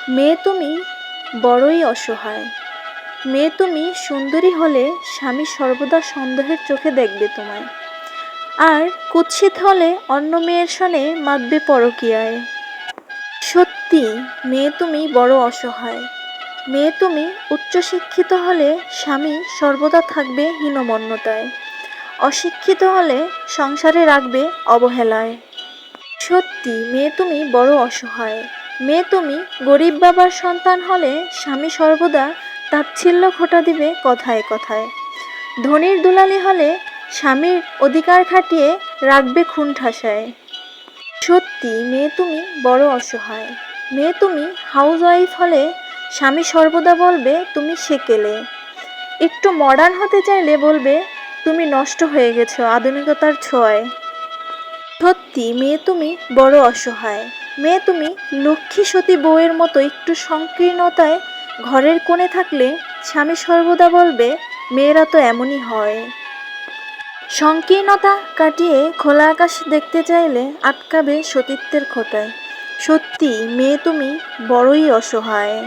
মেয়ে তুমি বড়ই অসহায়। মেয়ে তুমি সুন্দরী হলে স্বামী সর্বদা সন্দেহের চোখে দেখবে তোমায়, আর কুৎসিত হলে অন্য মেয়ের সনে মাতবে পরকীয়ায়। সত্যি মেয়ে তুমি বড় অসহায়। মেয়ে তুমি উচ্চশিক্ষিত হলে স্বামী সর্বদা থাকবে হীনমন্যতায়, অশিক্ষিত হলে সংসারে রাখবে অবহেলায়। সত্যি মেয়ে তুমি বড় অসহায়। মেয়ে তুমি গরিব বাবার সন্তান হলে স্বামী সর্বদা তাচ্ছিল্য খোঁটা দিবে কথায় কথায়। ধনীর দুলালি হলে স্বামীর অধিকার খাটিয়ে রাখবে খুন ঠাসায়। সত্যি মেয়ে তুমি বড় অসহায়। মেয়ে তুমি হাউসওয়াইফ হলে স্বামী সর্বদা বলবে তুমি সেকেলে। একটু মডার্ন হতে চাইলে বলবে তুমি নষ্ট হয়ে গেছো আধুনিকতার ছোঁয়ায়। সত্যি মেয়ে তুমি বড় অসহায়। মেয়ে তুমি লক্ষ্মী সতী বউয়ের মতো একটু সংকীর্ণতায় ঘরের কোণে থাকলে স্বামী সর্বদা বলবে মেয়েরা তো এমনই হয়। সংকীর্ণতা কাটিয়ে খোলা আকাশ দেখতে চাইলে আটকাবে সতীত্বের খোঁটায়। সত্যি মেয়ে তুমি বড়ই অসহায়।